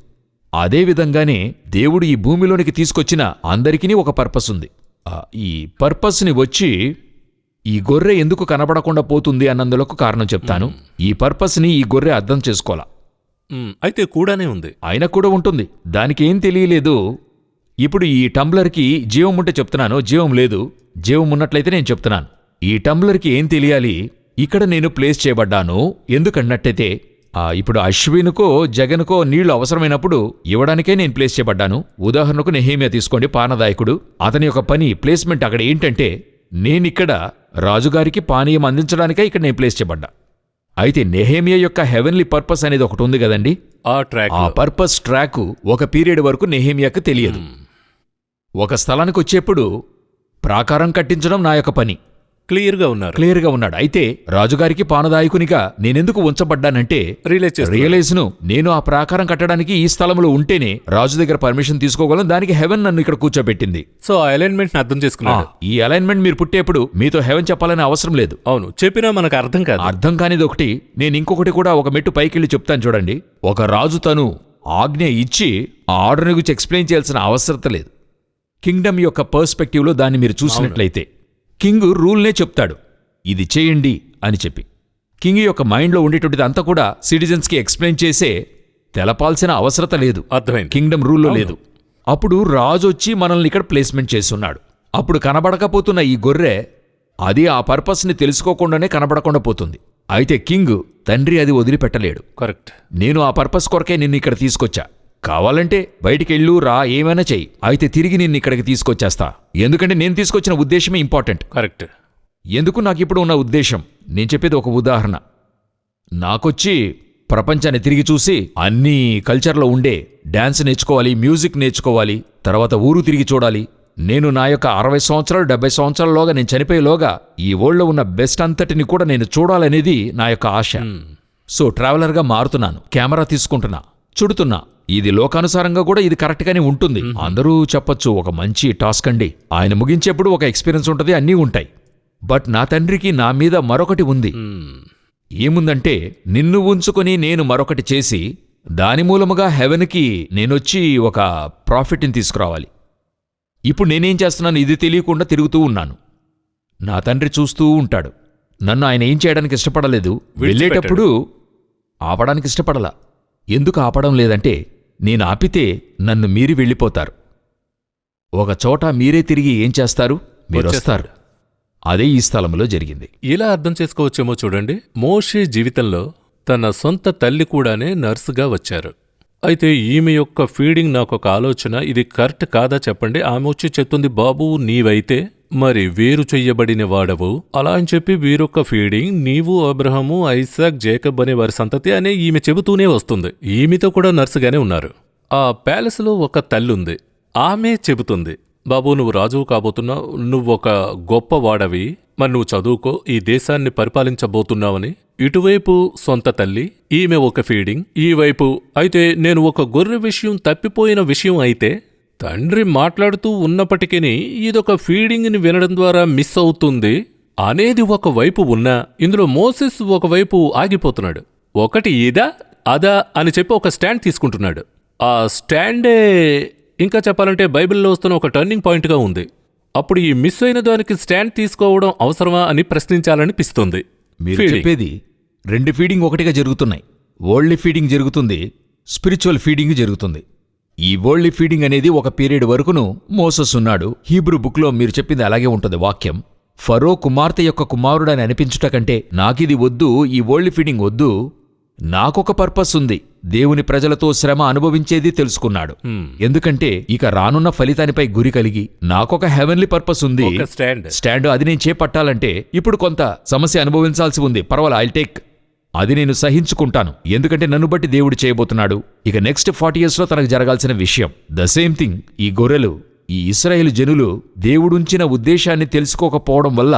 B: అదేవిధంగానే దేవుడు ఈ భూమిలోనికి తీసుకొచ్చిన అందరికీ ఒక పర్పస్ ఉంది. ఈ పర్పస్ని వచ్చి ఈ గొర్రె ఎందుకు కనబడకుండా పోతుంది అన్నందులకు కారణం చెప్తాను. ఈ పర్పస్ని ఈ గొర్రె అర్థం చేసుకోవాలా.
A: అయితే కూడానే ఉంది,
B: ఆయన కూడా ఉంటుంది, దానికేం తెలియలేదు. ఇప్పుడు ఈ టంబ్లర్కి జీవం ఉంటే చెప్తున్నాను, జీవం లేదు. జీవం ఉన్నట్లయితే నేను చెప్తున్నాను. ఈ టంబ్లర్కి ఏం తెలియాలి, ఇక్కడ నేను ప్లేస్ చేయబడ్డాను ఎందుకన్నట్టయితే ఇప్పుడు అశ్వినుకో జగన్కో నీళ్లు అవసరమైనప్పుడు ఇవ్వడానికే నేను ప్లేస్ చేయబడ్డాను. ఉదాహరణకు నెహేమియా తీసుకోండి, పానదాయకుడు. అతని యొక్క పని ప్లేస్మెంట్ అక్కడ ఏంటంటే నేనిక్కడ రాజుగారికి పానీయం అందించడానికే ఇక్కడ నేను ప్లేస్ చేయబడ్డా. అయితే నెహేమియా యొక్క హెవెన్లీ పర్పస్ అనేది ఒకటి ఉంది కదండి.
A: ఆ
B: పర్పస్ ట్రాక్ ఒక పీరియడ్ వరకు నెహేమియాకు తెలియదు. ఒక స్థలానికి వచ్చేప్పుడు ప్రాకారం కట్టించడం నా యొక్క పని.
A: క్లియర్గా
B: ఉన్నాడు. అయితే రాజుగారికి పానదాయకునిగా నేనెందుకు ఉంచబడ్డానంటే రియలైజ్ను నేను ఆ ప్రాకారం కట్టడానికి ఈ స్థలంలో ఉంటేనే రాజు దగ్గర పర్మిషన్ తీసుకోగలను. దానికి హెవెన్ నన్ను ఇక్కడ కూర్చోబెట్టింది.
A: సో ఆ అలైన్మెంట్ అర్థం చేసుకున్నాను.
B: ఈ అలైన్మెంట్ మీరు పుట్టేప్పుడు మీతో హెవెన్ చెప్పాలని అవసరం లేదు.
A: అవును, చెప్పినా మనకు అర్థం కాదు.
B: అర్థం కానిది ఒకటి. నేను ఇంకొకటి కూడా ఒక మెట్టు పైకెళ్ళి చెప్తాను చూడండి. ఒక రాజు తను ఆజ్ఞ ఇచ్చి ఆ ఆర్డర్ గురించి ఎక్స్ప్లెయిన్ చేయాల్సిన అవసరం లేదు. కింగ్డమ్ యొక్క పర్స్పెక్టివ్లో దాన్ని మీరు చూసినట్లయితే కింగ్ రూల్నే చెప్తాడు, ఇది చేయండి అని చెప్పి. కింగ్ యొక్క మైండ్లో ఉండేటువంటిది అంతా కూడా సిటిజన్స్కి ఎక్స్ప్లెయిన్ చేసే తెలపాల్సిన అవసరత లేదు.
A: అర్థమైంది.
B: కింగ్డమ్ రూల్లో లేదు. అప్పుడు రాజు వచ్చి మనల్ని ఇక్కడ ప్లేస్మెంట్ చేస్తున్నాడు. అప్పుడు కనబడకపోతున్న ఈ గొర్రె అది ఆ పర్పస్ని తెలుసుకోకుండానే కనబడకుండా పోతుంది. అయితే కింగ్ తండ్రి అది వదిలిపెట్టలేడు.
A: కరెక్ట్.
B: నేను ఆ పర్పస్ కొరకే నిన్ను ఇక్కడ తీసుకొచ్చా. కావాలంటే బయటికెళ్ళు రా ఏమైనా చెయ్యి, అయితే తిరిగి నిన్ను ఇక్కడికి తీసుకొచ్చేస్తా. ఎందుకంటే నేను తీసుకొచ్చిన ఉద్దేశమే ఇంపార్టెంట్.
A: కరెక్ట్.
B: ఎందుకు నాకిప్పుడు ఉన్న ఉద్దేశం, నేను చెప్పేది ఒక ఉదాహరణ. నాకొచ్చి ప్రపంచాన్ని తిరిగి చూసి అన్ని కల్చర్లో ఉండే డాన్స్ నేర్చుకోవాలి, మ్యూజిక్ నేర్చుకోవాలి, తర్వాత ఊరు తిరిగి చూడాలి. నేను నా యొక్క 60 సంవత్సరాలు 70 సంవత్సరాలలోగా నేను చనిపోయేలోగా ఈ వరల్డ్లో ఉన్న బెస్ట్ అంతటిని కూడా నేను చూడాలనేది నా యొక్క ఆశ. సో ట్రావెలర్గా మారుతున్నాను, కెమెరా తీసుకుంటున్నా, చుడుతున్నా. ఇది లోకానుసారంగా కూడా ఇది కరెక్ట్గానే ఉంటుంది. అందరూ చెప్పొచ్చు ఒక మంచి టాస్క్ అండి, ఆయన ముగించేప్పుడు ఒక ఎక్స్పీరియన్స్ ఉంటుంది, అన్నీ ఉంటాయి. బట్ నా తండ్రికి నా మీద మరొకటి ఉంది. ఏముందంటే, నిన్ను ఉంచుకొని నేను మరొకటి చేసి దాని మూలముగా హెవెన్కి నేనొచ్చి ఒక ప్రాఫిట్ని తీసుకురావాలి. ఇప్పుడు నేనేం చేస్తున్నాను ఇది తెలియకుండా తిరుగుతూ ఉన్నాను. నా తండ్రి చూస్తూ ఉంటాడు. నన్ను ఆయన ఏం చేయడానికి ఇష్టపడలేదు, వెళ్ళేటప్పుడు ఆపడానికి ఇష్టపడలా. ఎందుకు ఆపడం లేదంటే, నేను ఆపితే నన్ను మీరి వెళ్ళిపోతారు. ఒక చోట మీరే తిరిగి ఏం చేస్తారు, మీరొస్తారు. అదే ఈ స్థలంలో జరిగింది.
A: ఇలా అర్థం చేసుకోవచ్చేమో చూడండి. మోషే జీవితంలో తన సొంత తల్లి కూడానే నర్సుగా వచ్చారు. అయితే ఈమె యొక్క ఫీడింగ్ నాకొక ఆలోచన, ఇది కరెక్ట్ కాదా చెప్పండి. ఆమె వచ్చి చెప్తుంది, బాబు నీవైతే మరి వేరు చెయ్యబడిన వాడవు, అలా అని చెప్పి వీరొక్క ఫీడింగ్ నీవు అబ్రహము ఐసాక్ జేకబ్ అనే వారి సంతతి అనే ఈమె చెబుతూనే వస్తుంది. ఈమెతో కూడా నర్సుగానే ఉన్నారు. ఆ ప్యాలెస్లో ఒక తల్లుంది. ఆమె చెబుతుంది, బాబు నువ్వు రాజువు కాబోతున్నావు, నువ్వొక గొప్ప వాడవి, మరి నువ్వు చదువుకో, ఈ దేశాన్ని పరిపాలించబోతున్నావని. ఇటువైపు సొంత తల్లి, ఈమె ఒక ఫీడింగ్, ఈ వైపు అయితే నేను ఒక గొర్రె విషయం తప్పిపోయిన విషయం అయితే తండ్రి మాట్లాడుతూ ఉన్నప్పటికీ ఇదొక ఫీడింగ్ని వినడం ద్వారా మిస్ అవుతుంది అనేది ఒకవైపు ఉన్నా, ఇందులో మోసెస్ ఒకవైపు ఆగిపోతున్నాడు. ఒకటి ఇదా అదా అని చెప్పి ఒక స్టాండ్ తీసుకుంటున్నాడు. ఆ స్టాండే ఇంకా చెప్పాలంటే బైబిల్లో వస్తున్న ఒక టర్నింగ్ పాయింట్గా ఉంది. అప్పుడు ఈ మిస్ అయిన దానికి స్టాండ్ తీసుకోవడం అవసరమా అని ప్రశ్నించాలనిపిస్తుంది.
B: మీరు చెప్పేది 2 ఫీడింగ్ ఒకటిగా జరుగుతున్నాయి. వరల్డ్లీ ఫీడింగ్ జరుగుతుంది, స్పిరిచువల్ ఫీడింగ్ జరుగుతుంది. ఈ వరల్డ్లీ ఫీడింగ్ అనేది ఒక పీరియడ్ వరకును మోసెస్ ఉన్నాడు. హీబ్రూ బుక్లో మీరు చెప్పింది అలాగే ఉంటుంది వాక్యం. ఫరో కుమార్తె యొక్క కుమారుడని అనిపించుట కంటే నాకిది వద్దు, ఈ వరల్డ్లీ ఫీడింగ్ వద్దు, నాకొక పర్పస్ ఉంది, దేవుని ప్రజలతో శ్రమ అనుభవించేది తెలుసుకున్నాడు. ఎందుకంటే ఇక రానున్న ఫలితానిపై గురి కలిగి నాకొక హెవెన్లీ పర్పస్ ఉంది, స్టాండ్ అది నేను చేపట్టాలంటే ఇప్పుడు కొంత సమస్య అనుభవించాల్సి ఉంది. పర్వాలా, ఐల్ టేక్, అది నేను సహించుకుంటాను. ఎందుకంటే నన్ను బట్టి దేవుడు చేయబోతున్నాడు. ఇక నెక్స్ట్ 40 yearsలో తనకు జరగాల్సిన విషయం ద సేమ్ థింగ్. ఈ గొర్రెలు, ఈ ఇశ్రాయేలు జనులు దేవుడుంచిన ఉద్దేశాన్ని తెలుసుకోకపోవడం వల్ల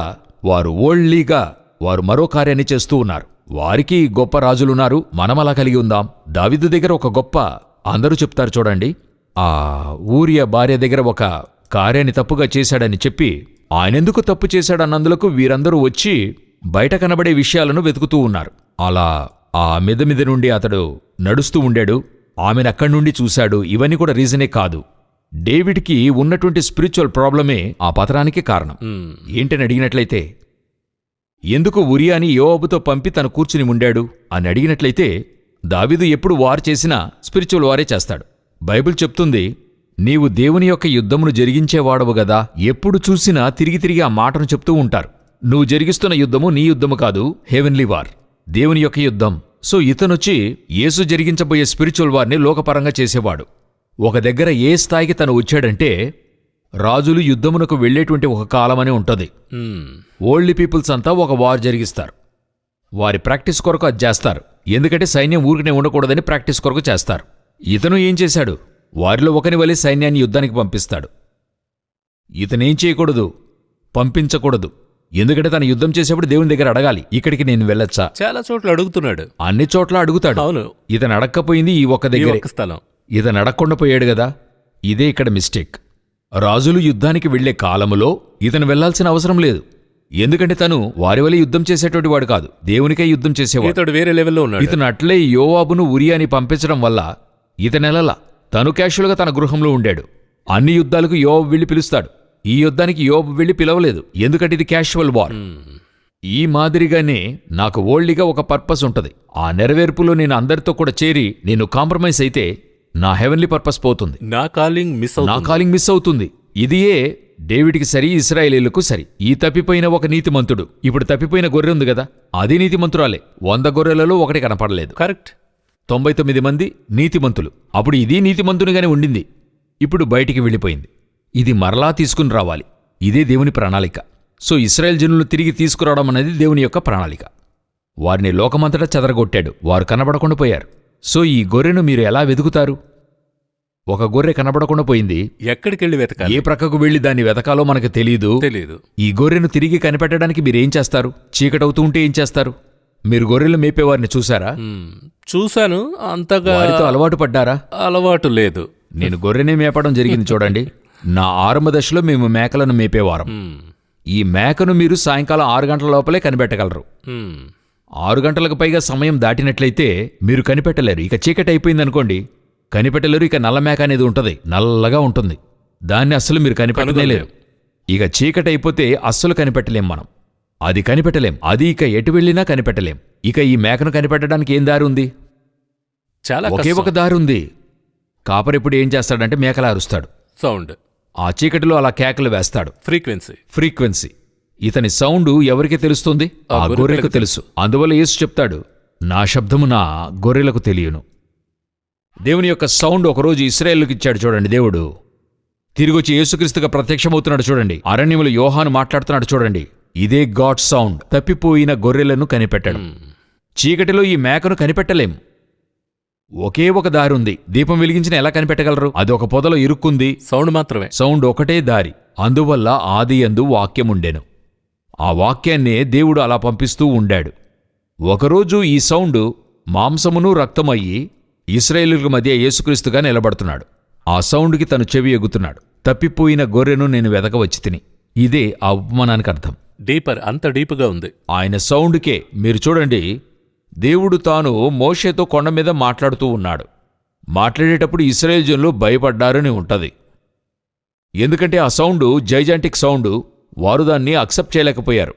B: వారు వరల్డ్లీగా వారు మరో కార్యాన్ని చేస్తూ ఉన్నారు. వారికి గొప్ప రాజులున్నారు, మనమలా కలిగి ఉందాం. దావీదు దగ్గర ఒక గొప్ప, అందరూ చెప్తారు చూడండి, ఆ ఊరియా భార్య దగ్గర ఒక కార్యాన్ని తప్పుగా చేశాడని చెప్పి ఆయనెందుకు తప్పు చేశాడన్నందులకు వీరందరూ వచ్చి బయట కనబడే విషయాలను వెతుకుతూ ఉన్నారు. అలా ఆ మీద నుండి అతడు నడుస్తూ ఉండాడు, ఆమెనక్కడి నుండి చూశాడు. ఇవన్నీ కూడా రీజనే కాదు. డేవిడ్కి ఉన్నటువంటి స్పిరిచువల్ ప్రాబ్లమే ఆ పతనానికి కారణం. ఏంటని అడిగినట్లయితే, ఎందుకు ఉరియాని యోవాబుతో పంపి తను కూర్చుని ఉండాడు అని అడిగినట్లయితే, దావీదు ఎప్పుడు వారు చేసినా స్పిరిచువల్ వారే చేస్తాడు. బైబిల్ చెప్తుంది, నీవు దేవుని యొక్క యుద్ధమును జరిగించేవాడవు గదా. ఎప్పుడు చూసినా తిరిగి ఆ మాటను చెప్తూ ఉంటారు. నువ్వు జరిగిస్తున్న యుద్ధము నీ యుద్ధము కాదు, హెవెన్లీ వార్, దేవుని యొక్క యుద్ధం. సో ఇతనొచ్చి యేసు జరిగించబోయే స్పిరిచువల్ వార్ని లోకపరంగా చేసేవాడు. ఒక దగ్గర ఏ స్థాయికి తను వచ్చాడంటే, రాజులు యుద్ధమునకు వెళ్లేటువంటి ఒక కాలమనే ఉంటుంది. ఓల్డ్ పీపుల్స్ అంతా ఒక వార్ జరిగిస్తారు. వారి ప్రాక్టీస్ కొరకు అది చేస్తారు. ఎందుకంటే సైన్యం ఊరికనే ఉండకూడదని ప్రాక్టీస్ కొరకు చేస్తారు. ఇతను ఏం చేశాడు, వారిలో ఒకని వలె సైన్యాన్ని యుద్ధానికి పంపిస్తాడు. ఇతనేం చేయకూడదు, పంపించకూడదు. ఎందుకంటే తను యుద్ధం చేసేప్పుడు దేవుని దగ్గర అడగాలి, ఇక్కడికి నేను వెళ్ళొచ్చా.
A: చాలా చోట్ల అడుగుతున్నాడు,
B: అన్ని చోట్ల అడుగుతాడు.
A: అవును,
B: ఇతను అడక్కపోయింది ఈ ఒక్క దగ్గర
A: స్థలం.
B: ఇతను అడగకుండా పోయాడు గదా. ఇదే ఇక్కడ మిస్టేక్. రాజులు యుద్ధానికి వెళ్లే కాలములో ఇతను వెళ్లాల్సిన అవసరం లేదు. ఎందుకంటే తను వారి వల్ల యుద్ధం చేసేటువంటి వాడు కాదు, దేవునికై యుద్ధం చేసేవాడు.
A: ఇతడు వేరే లెవెల్లో ఉన్నాడు.
B: ఇతను అట్లే యోవాబును ఉరియాని పంపించడం వల్ల ఇతనెలలా తను క్యాషువల్గా తన గృహంలో ఉండాడు. అన్ని యుద్ధాలకు యోవాబు వెళ్లి పిలుస్తాడు. ఈ యుద్ధానికి యోవాబు వెళ్లి పిలవలేదు, ఎందుకంటే ఇది క్యాషువల్ వార్. ఈ మాదిరిగానే నాకు ఓల్డ్లీగా ఒక పర్పస్ ఉంటది. ఆ నెరవేర్పులో నేను అందరితో కూడా చేరి నేను కాంప్రమైజ్ అయితే నా హెవెన్లీ పర్పస్ పోతుంది,
A: నా కాలింగ్
B: మిస్ అవుతుంది. ఇదియే డేవిడ్కి సరి, ఇశ్రాయేలీలకు సరి. ఈ తప్పిపోయిన ఒక నీతిమంతుడు, ఇప్పుడు తప్పిపోయిన గొర్రె ఉంది కదా, అది నీతిమంతురాలే. 100 గొర్రెలలో ఒకటి కనపడలేదు.
A: కరెక్ట్.
B: 99 మంది నీతిమంతులు. అప్పుడు ఇది నీతిమంతునిగానే ఉండింది. ఇప్పుడు బయటికి వెళ్ళిపోయింది. ఇది మరలా తీసుకుని రావాలి. ఇదే దేవుని ప్రణాళిక. సో ఇశ్రాయేల్ జనులను తిరిగి తీసుకురావడం అనేది దేవుని యొక్క ప్రణాళిక. వారిని లోకమంతటా చెదరగొట్టాడు. వారు కనబడకుండా పోయారు. సో ఈ గొర్రెను మీరు ఎలా వెతుకుతారు? ఒక గొర్రె కనబడకుండా పోయింది.
A: ఎక్కడికెళ్ళి వెతకాలి?
B: ఏ ప్రక్కకు వెళ్లి దాన్ని వెతకాలో మనకు తెలీదు. ఈ గొర్రెను తిరిగి కనిపెట్టడానికి మీరేం చేస్తారు? చీకటవుతూ ఉంటే ఏం చేస్తారు? మీరు గొర్రెలు మేపేవారిని చూశారా?
A: చూశాను. అంతగా
B: వారితో అలవాటు పడ్డారా?
A: అలవాటు లేదు.
B: నేను గొర్రెనే మేపడం జరిగింది చూడండి. నా ఆరంభ దశలో మేము మేకలను మేపేవారం. ఈ మేకను మీరు సాయంకాలం 6 గంటల లోపలే కనిపెట్టగలరు. 6 గంటలకు పైగా సమయం దాటినట్లయితే మీరు కనిపెట్టలేరు. ఇక చీకటి అయిపోయిందనుకోండి, కనిపెట్టలేరు. ఇక నల్ల మేక అనేది ఉంటుంది, నల్లగా ఉంటుంది. దాన్ని అస్సలు మీరు కనిపెట్టలేరు. ఇక చీకటి అయిపోతే అస్సలు కనిపెట్టలేం మనం. అది కనిపెట్టలేం. అది ఇక ఎటు వెళ్ళినా కనిపెట్టలేం. ఇక ఈ మేకను కనిపెట్టడానికి ఏం దారి ఉంది?
A: చాలా
B: ఒకే ఒక దారి ఉంది. కాపరిప్పుడు ఏం చేస్తాడంటే మేకలా అరుస్తాడు.
A: సౌండ్.
B: ఆ చీకటిలో అలా కేకలు వేస్తాడు. ఫ్రీక్వెన్సీ. ఇతని సౌండ్ ఎవరికి తెలుస్తుంది? ఆ గొర్రెలకు తెలుసు. అందువల్ల యేసు చెప్తాడు, నా శబ్దము నా గొర్రెలకు తెలియను. దేవుని యొక్క సౌండ్ ఒకరోజు ఇశ్రాయేలుకి ఇచ్చాడు చూడండి దేవుడు. తిరిగొచ్చి యేసుక్రీస్తుగా ప్రత్యక్షమవుతున్నాడు చూడండి. అరణ్యములో యోహాను మాట్లాడుతున్నాడు చూడండి. ఇదే గాడ్ సౌండ్. తప్పిపోయిన గొర్రెలను కనిపెట్టడం. చీకటిలో ఈ మేకను కనిపెట్టలేం. ఒకే ఒక దారి ఉంది. దీపం వెలిగించిన ఎలా కనిపెట్టగలరు? అది ఒక పొదలో ఇరుక్కుంది.
A: సౌండ్ మాత్రమే.
B: సౌండ్ ఒకటే దారి. అందువల్ల ఆదియందు వాక్యముండెను. ఆ వాక్యాన్నే దేవుడు అలా పంపిస్తూ ఉండాడు. ఒకరోజు ఈ సౌండ్ మాంసమును రక్తమయ్యి ఇశ్రాయేలుల మధ్య యేసుక్రీస్తుగా నిలబడుతున్నాడు. ఆ సౌండ్కి తను చెవి ఎగుతున్నాడు. తప్పిపోయిన గొర్రెను నేను వెదకవచ్చి తిని. ఇదే ఆ ఉపమానానికి అర్థం.
A: అంత డీప్గా ఉంది
B: ఆయన సౌండ్కే. మీరు చూడండి, దేవుడు తాను మోషేతో కొండ మీద మాట్లాడుతూ ఉన్నాడు. మాట్లాడేటప్పుడు ఇశ్రాయేలు జనులు భయపడ్డారని ఉంటది. ఎందుకంటే ఆ సౌండు జైజాంటిక్ సౌండు. వారు దాన్ని అక్సెప్ట్ చేయలేకపోయారు.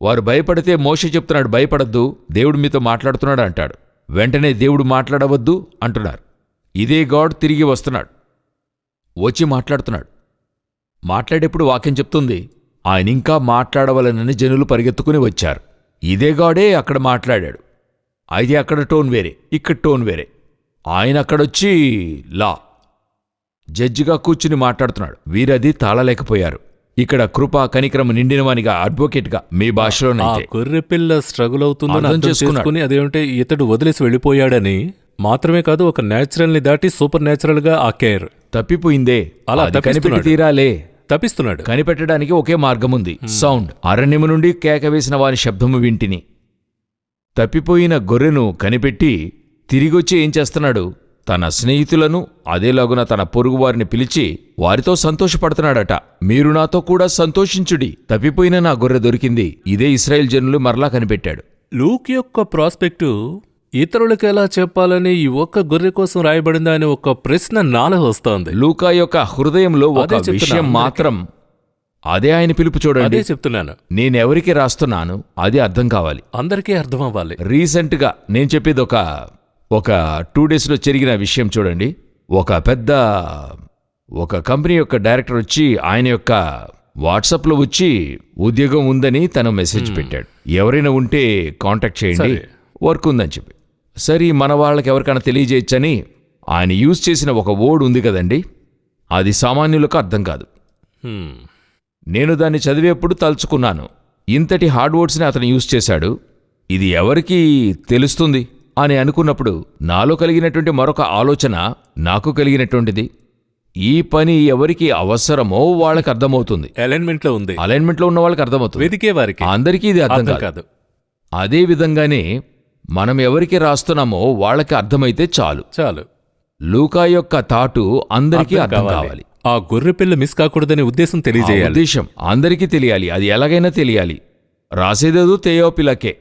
B: వారు భయపడితే మోషే చెప్తున్నాడు, భయపడద్దు, దేవుడు మీతో మాట్లాడుతున్నాడు అంటాడు. వెంటనే దేవుడు మాట్లాడవద్దు అంటున్నారు. ఇదే గాడ్ తిరిగి వస్తున్నాడు, వచ్చి మాట్లాడుతున్నాడు. మాట్లాడేప్పుడు వాక్యం చెప్తుంది, ఆయన ఇంకా మాట్లాడవలనని జనులు పరిగెత్తుకుని వచ్చారు. ఇదే గాడే అక్కడ మాట్లాడాడు. అయితే అక్కడ టోన్ వేరే, ఇక్కడ టోన్ వేరే. ఆయన అక్కడొచ్చి జడ్జిగా కూర్చుని మాట్లాడుతున్నాడు. వీరది తాళలేకపోయారు. ఇక్కడ కృపా కనికరం నిండినవానిగా, అడ్వకేట్గా మీ భాషలోనైతే.
A: గొర్రెపిల్ల స్ట్రగుల్ అవుతుందని అర్థం చేసుకుని అదేంటే ఇతడు వదిలేసి వెళ్ళిపోయాడని మాత్రమే కాదు, ఒక న్యాచురల్ ని దాటి సూపర్ న్యాచురల్ గా ఆ కేర్
B: తప్పిపోయిందే.
A: అలా
B: కనిపెట్టి తీరాలే.
A: తప్పిస్తున్నాడు.
B: కనిపెట్టడానికి ఒకే మార్గముంది, సౌండ్. అరణ్యము నుండి కేకవేసిన వాని శబ్దము వింటిని. తప్పిపోయిన గొర్రెను కనిపెట్టి తిరిగొచ్చి ఏం చేస్తున్నాడు? తన స్నేహితులను అదేలాగున తన పొరుగువారిని పిలిచి వారితో సంతోషపడుతున్నాడట. మీరు నాతో కూడా సంతోషించుడి, తప్పిపోయిన నా గొర్రె దొరికింది. ఇదే ఇశ్రాయేల్ జనులు మరలా కనిపెట్టాడు.
A: లూక్ యొక్క ప్రాస్పెక్టు ఇతరులకు ఎలా చెప్పాలని ఈ ఒక్క గొర్రె కోసం రాయబడిందా అనే ఒక ప్రశ్న నాలో వస్తోంది.
B: లూకా యొక్క హృదయంలో ఒక విషయం మాత్రం, అదే ఆయన పిలుపు. చూడండి,
A: చెప్తున్నాను,
B: నేనెవరికి రాస్తున్నాను అది అర్థం కావాలి,
A: అందరికీ అర్థం అవ్వాలి.
B: రీసెంట్గా నేను చెప్పేది ఒక 2 డేస్లో జరిగిన విషయం చూడండి. ఒక కంపెనీ యొక్క డైరెక్టర్ వచ్చి ఆయన యొక్క వాట్సాప్లో వచ్చి ఉద్యోగం ఉందని తను మెసేజ్ పెట్టాడు. ఎవరైనా ఉంటే కాంటాక్ట్ చేయండి, వర్క్ ఉందని చెప్పి. సరే, మన వాళ్ళకి ఎవరికైనా తెలియజేయచ్చని ఆయన యూజ్ చేసిన ఒక వర్డ్ ఉంది కదండి, అది సామాన్యులకు అర్థం కాదు. నేను దాన్ని చదివేప్పుడు తలుచుకున్నాను, ఇంతటి హార్డ్ వర్డ్స్ని అతను యూజ్ చేశాడు, ఇది ఎవరికి తెలుస్తుంది అని అనుకున్నప్పుడు నాలో కలిగినటువంటి మరొక ఆలోచన, నాకు కలిగినటువంటిది, ఈ పని ఎవరికి అవసరమో వాళ్ళకి అర్థమవుతుంది.
A: అలైన్మెంట్లో ఉంది,
B: అలైన్మెంట్లో ఉన్న వాళ్ళకి అర్థమవుతుంది,
A: వెతికే వారికి.
B: అందరికీ ఇది అర్థం కాదు. అదే విధంగానే మనం ఎవరికి రాస్తున్నామో వాళ్ళకి అర్థమైతే చాలు. లూకా యొక్క తాటు అందరికీ అర్థం కావాలి.
A: ఆ గొర్రెపిల్ల మిస్ కాకూడదనే ఉద్దేశం తెలియజేయాలి.
B: ఉద్దేశం అందరికీ తెలియాలి, అది ఎలాగైనా తెలియాలి. రాసేదేదో తెయోపిలాకే.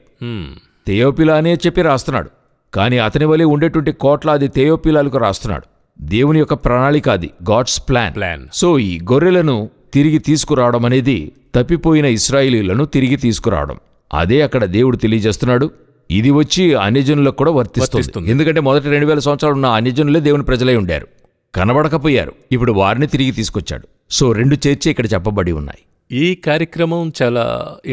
B: తెయోపిలా అనే చెప్పి రాస్తున్నాడు, కానీ అతని వలె ఉండేటువంటి కోట్లాది తెయోపిలాలకు రాస్తున్నాడు. దేవుని యొక్క ప్రణాళిక అది, గాడ్స్ ప్లాన్. సో ఈ గొర్రెలను తిరిగి తీసుకురావడం అనేది తప్పిపోయిన ఇశ్రాయేలీయులను తిరిగి తీసుకురావడం. అదే అక్కడ దేవుడు తెలియజేస్తున్నాడు. ఇది వచ్చి అన్యజనులకు కూడా వర్తిస్తుంది. ఎందుకంటే మొదటి 2000 సంవత్సరాలు ఉన్న అన్యజనులే దేవుని ప్రజలై ఉండారు, కనబడకపోయారు. ఇప్పుడు వారిని తిరిగి తీసుకొచ్చాడు. సో 2 చేర్చి ఇక్కడ చెప్పబడి ఉన్నాయి.
A: ఈ కార్యక్రమం చాలా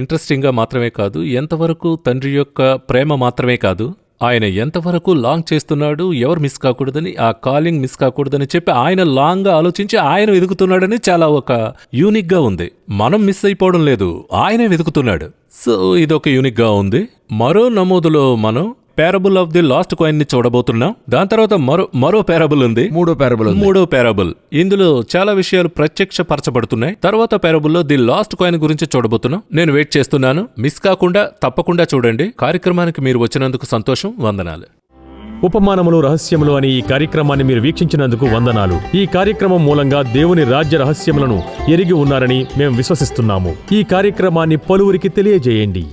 A: ఇంట్రెస్టింగ్గా మాత్రమే కాదు, ఎంతవరకు తండ్రి యొక్క ప్రేమ మాత్రమే కాదు, ఆయన ఎంతవరకు లాంగ్ చేస్తున్నాడు, ఎవరు మిస్ కాకూడదని, ఆ కాలింగ్ మిస్ కాకూడదని చెప్పి ఆయన లాంగ్గా ఆలోచించి ఆయన వెతుకుతున్నాడని చాలా ఒక యూనిక్గా ఉంది. మనం మిస్ అయిపోవడం లేదు, ఆయనే వెతుకుతున్నాడు. సో ఇదొక యూనిక్గా ఉంది. మరో నమోదులో మనం parable of the last coin ని చూడబోతున్నాం. దాని తర్వాత మరో పారబుల్ ఉంది, మూడో పారబుల్. ఇందులో చాలా విషయాలు ప్రత్యక్షపరచబడుతున్నాయి. తర్వాత పారబుల్లో ది లాస్ట్ కాయిన్ గురించి చూడబోతున్నాం. నేను వెయిట్ చేస్తున్నాను. మిస్ కాకుండా తప్పకుండా చూడండి. కార్యక్రమానికి మీరు వచ్చినందుకు సంతోషం. వందనాలు.
C: ఉపమానములు రహస్యములు అనే ఈ కార్యక్రమాన్ని మీరు వీక్షించినందుకు వందనాలు. ఈ కార్యక్రమం మూలంగా దేవుని రాజ్య రహస్యములను ఎరిగి ఉన్నారని మేము విశ్వసిస్తున్నాము. ఈ కార్యక్రమాన్ని పలువురికి తెలియజేయండి.